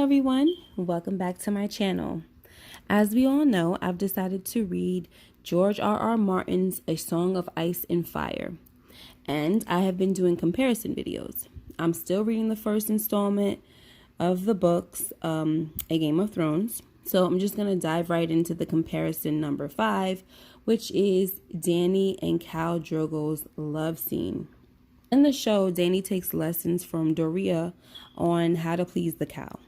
Hello everyone, welcome back to my channel. As we all know, I've decided to read George R.R. Martin's A Song of Ice and Fire, and I have been doing comparison videos. I'm still reading the first installment of the books, A Game of Thrones, so I'm just going to dive right into the comparison number 5, which is Dany and Khal Drogo's love scene. In the show, Dany takes lessons from Dorea on how to please the cow.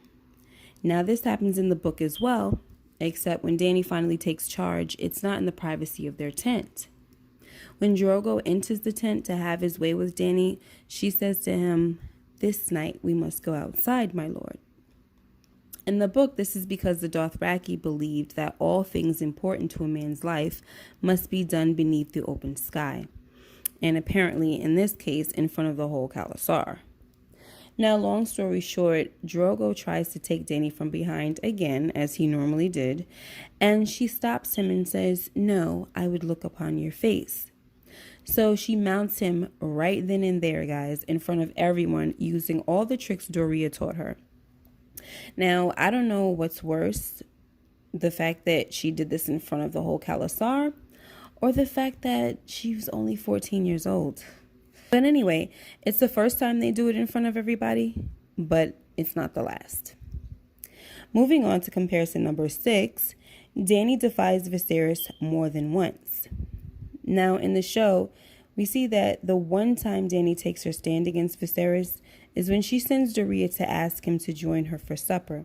Now, this happens in the book as well, except when Dany finally takes charge, it's not in the privacy of their tent. When Drogo enters the tent to have his way with Dany, she says to him, "This night we must go outside, my lord." In the book, this is because the Dothraki believed that all things important to a man's life must be done beneath the open sky, and apparently, in this case, in front of the whole Khalasar. Now, long story short, Drogo tries to take Dany from behind again, as he normally did, and she stops him and says, "No, I would look upon your face." So she mounts him right then and there, guys, in front of everyone, using all the tricks Dorea taught her. Now, I don't know what's worse, the fact that she did this in front of the whole Khalasar, or the fact that she was only 14 years old. But anyway, it's the first time they do it in front of everybody, but it's not the last. Moving on to comparison number 6, Dany defies Viserys more than once. Now, in the show, we see that the one time Dany takes her stand against Viserys is when she sends Dorea to ask him to join her for supper.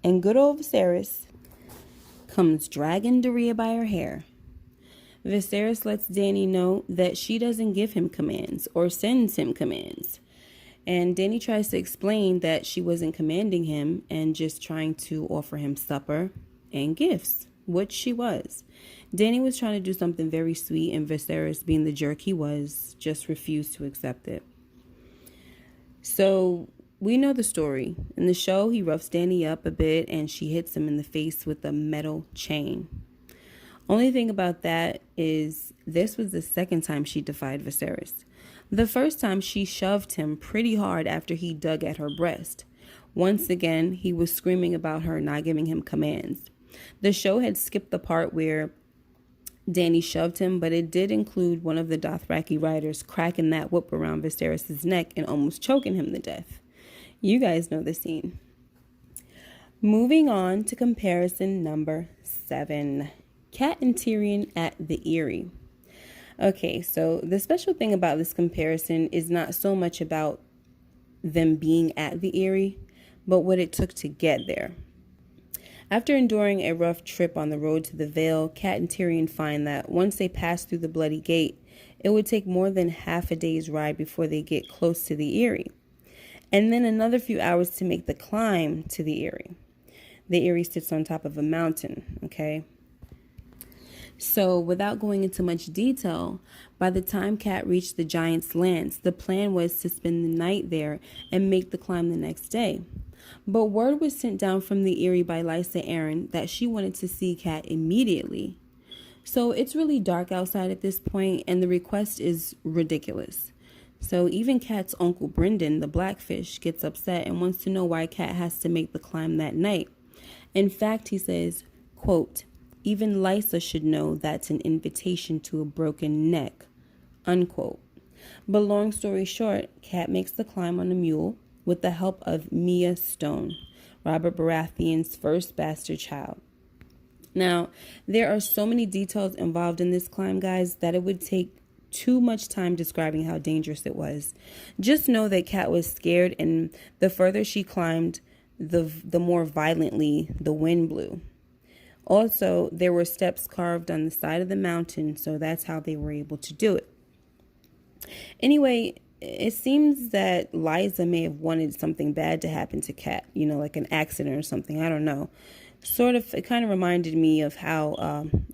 And good old Viserys comes dragging Dorea by her hair. Viserys lets Dany know that she doesn't give him commands or sends him commands. And Dany tries to explain that she wasn't commanding him and just trying to offer him supper and gifts, which she was. Dany was trying to do something very sweet, and Viserys, being the jerk he was, just refused to accept it. So we know the story. In the show, he roughs Dany up a bit and she hits him in the face with a metal chain. Only thing about that is this was the second time she defied Viserys. The first time she shoved him pretty hard after he dug at her breast. Once again, he was screaming about her not giving him commands. The show had skipped the part where Dany shoved him, but it did include one of the Dothraki riders cracking that whip around Viserys' neck and almost choking him to death. You guys know the scene. Moving on to comparison number 7. Cat and Tyrion at the Eyrie. Okay, so the special thing about this comparison is not so much about them being at the Eyrie, but what it took to get there. After enduring a rough trip on the road to the Vale, Cat and Tyrion find that once they pass through the Bloody Gate, it would take more than half a day's ride before they get close to the Eyrie, and then another few hours to make the climb to the Eyrie. The Eyrie sits on top of a mountain, okay? So, without going into much detail, by the time Cat reached the Giant's Lance, the plan was to spend the night there and make the climb the next day. But word was sent down from the Eyrie by Lysa Arryn that she wanted to see Cat immediately. So it's really dark outside at this point, and the request is ridiculous. So even Cat's uncle Brendan, the Blackfish, gets upset and wants to know why Cat has to make the climb that night. In fact, he says, quote, "Even Lysa should know that's an invitation to a broken neck," unquote. But long story short, Cat makes the climb on a mule with the help of Mia Stone, Robert Baratheon's first bastard child. Now, there are so many details involved in this climb, guys, that it would take too much time describing how dangerous it was. Just know that Cat was scared, and the further she climbed, the more violently the wind blew. Also, there were steps carved on the side of the mountain, so that's how they were able to do it. Anyway, it seems that Lysa may have wanted something bad to happen to Cat, like an accident or something. I don't know. It kind of reminded me of how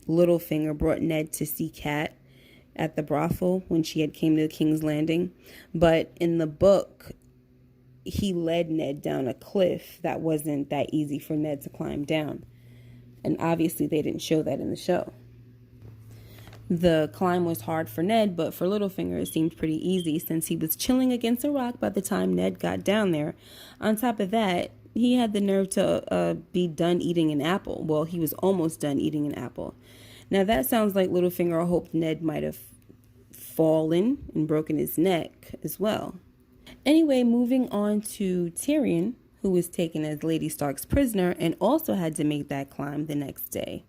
Littlefinger brought Ned to see Cat at the brothel when she had came to King's Landing. But in the book, he led Ned down a cliff that wasn't that easy for Ned to climb down. And obviously they didn't show that in the show. The climb was hard for Ned, but for Littlefinger it seemed pretty easy since he was chilling against a rock by the time Ned got down there. On top of that, he had the nerve to be done eating an apple. Well, he was almost done eating an apple. Now that sounds like Littlefinger hoped Ned might have fallen and broken his neck as well. Anyway, moving on to Tyrion, who was taken as Lady Stark's prisoner and also had to make that climb the next day.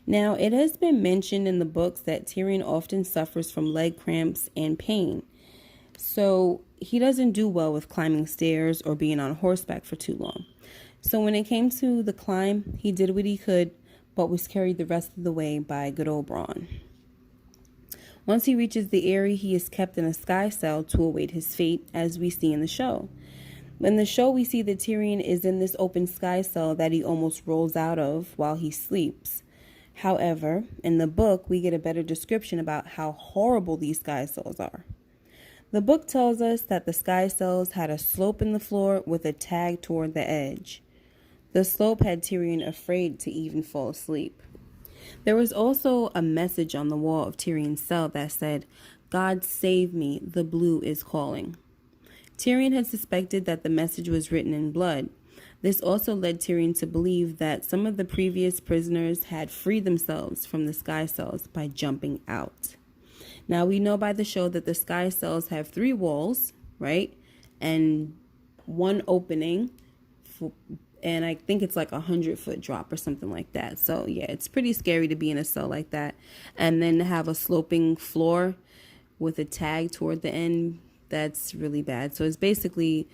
Now, it has been mentioned in the books that Tyrion often suffers from leg cramps and pain. So he doesn't do well with climbing stairs or being on horseback for too long. So when it came to the climb, he did what he could, but was carried the rest of the way by good old Bronn. Once he reaches the Eyrie, he is kept in a sky cell to await his fate, as we see in the show. In the show, we see that Tyrion is in this open sky cell that he almost rolls out of while he sleeps. However, in the book, we get a better description about how horrible these sky cells are. The book tells us that the sky cells had a slope in the floor with a tag toward the edge. The slope had Tyrion afraid to even fall asleep. There was also a message on the wall of Tyrion's cell that said, "God save me, the blue is calling." Tyrion had suspected that the message was written in blood. This also led Tyrion to believe that some of the previous prisoners had freed themselves from the sky cells by jumping out. Now we know by the show that the sky cells have 3 walls, right? And 1 opening and I think it's like 100-foot drop or something like that. So yeah, it's pretty scary to be in a cell like that. And then to have a sloping floor with a tag toward the end, that's really bad. So it's basically,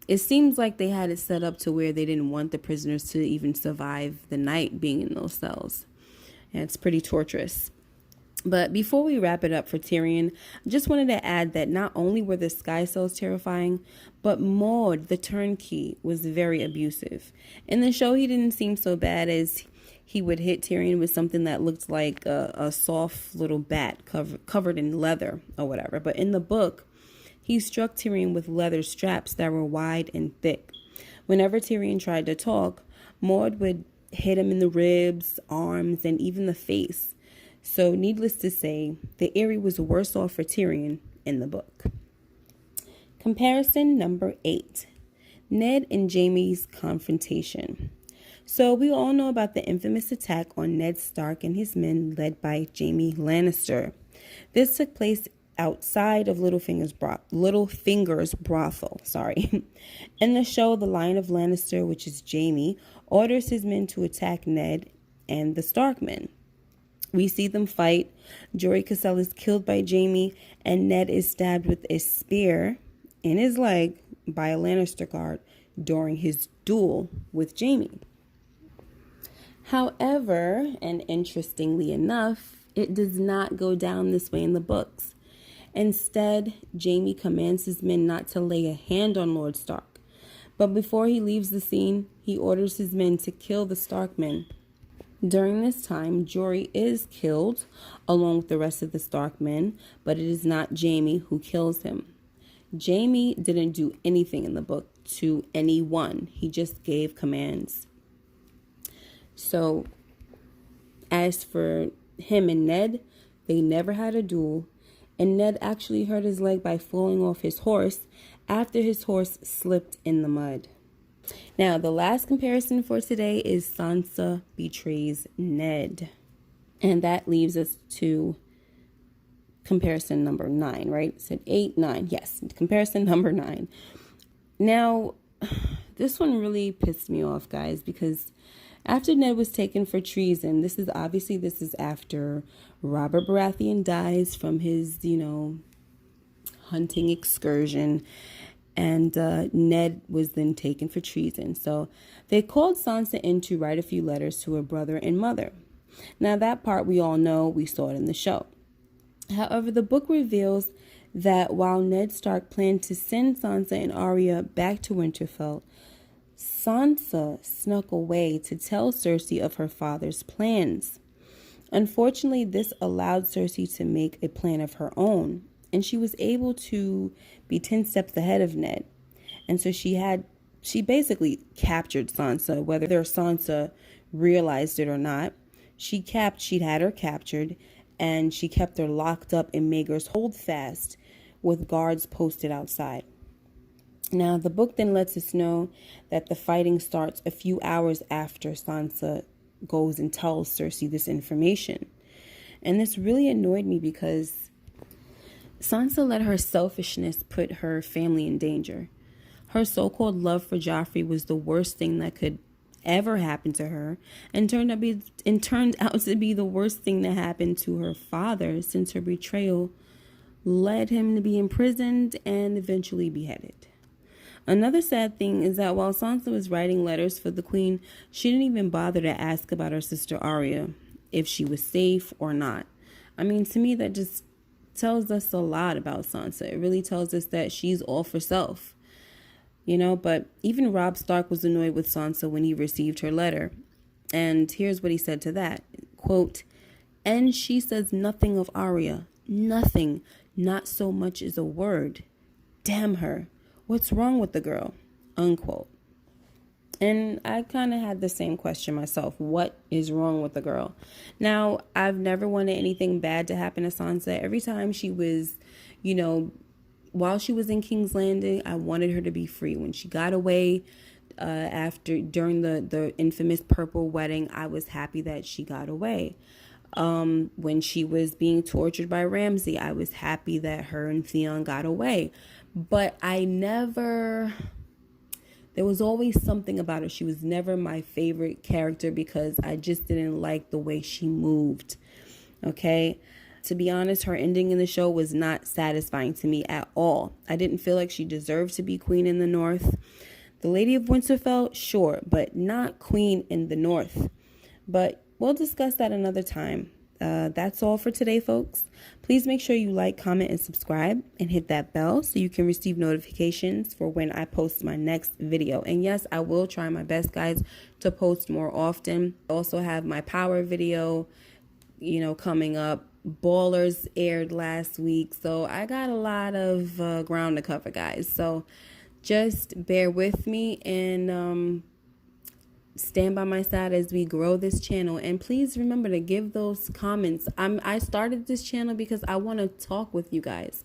it seems like they had it set up to where they didn't want the prisoners to even survive the night being in those cells. And it's pretty torturous. But before we wrap it up for Tyrion, I just wanted to add that not only were the sky cells terrifying, but Maud, the turnkey, was very abusive. In the show, he didn't seem so bad, as he would hit Tyrion with something that looked like a soft little bat covered in leather or whatever. But in the book, he struck Tyrion with leather straps that were wide and thick. Whenever Tyrion tried to talk, Maud would hit him in the ribs, arms, and even the face. So needless to say, the Eyrie was worse off for Tyrion in the book. Comparison number 8. Ned and Jaime's confrontation. So we all know about the infamous attack on Ned Stark and his men led by Jaime Lannister. This took place outside of Littlefinger's brothel. In the show, the Lion of Lannister, which is Jaime, orders his men to attack Ned and the Stark men. We see them fight. Jory Cassell is killed by Jaime, and Ned is stabbed with a spear in his leg by a Lannister guard during his duel with Jaime. However, and interestingly enough, it does not go down this way in the books. Instead, Jaime commands his men not to lay a hand on Lord Stark. But before he leaves the scene, he orders his men to kill the Stark men. During this time, Jory is killed along with the rest of the Stark men, but it is not Jaime who kills him. Jaime didn't do anything in the book to anyone. He just gave commands. So, as for him and Ned, they never had a duel, and Ned actually hurt his leg by falling off his horse after his horse slipped in the mud. Now, the last comparison for today is Sansa betrays Ned. And that leaves us to comparison number 9, right? It said 8, 9. Yes, comparison number 9. Now, this one really pissed me off, guys, because after Ned was taken for treason, this is after Robert Baratheon dies from his, hunting excursion. And Ned was then taken for treason. So they called Sansa in to write a few letters to her brother and mother. Now that part we all know, we saw it in the show. However, the book reveals that while Ned Stark planned to send Sansa and Arya back to Winterfell, Sansa snuck away to tell Cersei of her father's plans. Unfortunately, this allowed Cersei to make a plan of her own, and she was able to be 10 steps ahead of Ned. And so she basically captured Sansa, whether Sansa realized it or not. She'd had her captured, and she kept her locked up in Maegor's holdfast with guards posted outside. Now, the book then lets us know that the fighting starts a few hours after Sansa goes and tells Cersei this information. And this really annoyed me because Sansa let her selfishness put her family in danger. Her so-called love for Joffrey was the worst thing that could ever happen to her, and turned out to be the worst thing that happened to her father, since her betrayal led him to be imprisoned and eventually beheaded. Another sad thing is that while Sansa was writing letters for the queen, she didn't even bother to ask about her sister Arya, if she was safe or not. I mean, to me, that just tells us a lot about Sansa. It really tells us that she's all for self. But even Robb Stark was annoyed with Sansa when he received her letter. And here's what he said to that. Quote, "And she says nothing of Arya. Nothing. Not so much as a word. Damn her. What's wrong with the girl?" Unquote. And I kind of had the same question myself. What is wrong with the girl? Now, I've never wanted anything bad to happen to Sansa. Every time she was, while she was in King's Landing, I wanted her to be free. When she got away during the infamous purple wedding, I was happy that she got away. When she was being tortured by Ramsay, I was happy that her and Theon got away. But there was always something about her. She was never my favorite character because I just didn't like the way she moved. Okay? To be honest, her ending in the show was not satisfying to me at all. I didn't feel like she deserved to be queen in the North. The Lady of Winterfell, sure, but not queen in the North. But we'll discuss that another time. That's all for today, folks. Please make sure you like, comment, and subscribe, and hit that bell so you can receive notifications for when I post my next video. And yes, I will try my best, guys, to post more often. I also have my power video, coming up. Ballers aired last week, so I got a lot of ground to cover, guys. So just bear with me and stand by my side as we grow this channel. And please remember to give those comments. I started this channel because I want to talk with you guys.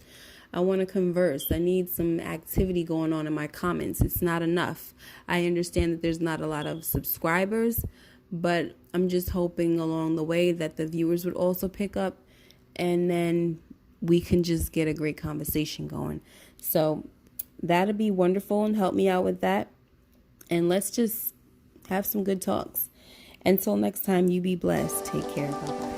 I want to converse. I need some activity going on in my comments. It's not enough. I understand that there's not a lot of subscribers, but I'm just hoping along the way that the viewers would also pick up, and then we can just get a great conversation going. So that'd be wonderful, and help me out with that. And let's just have some good talks. Until next time, you be blessed. Take care. Bye-bye.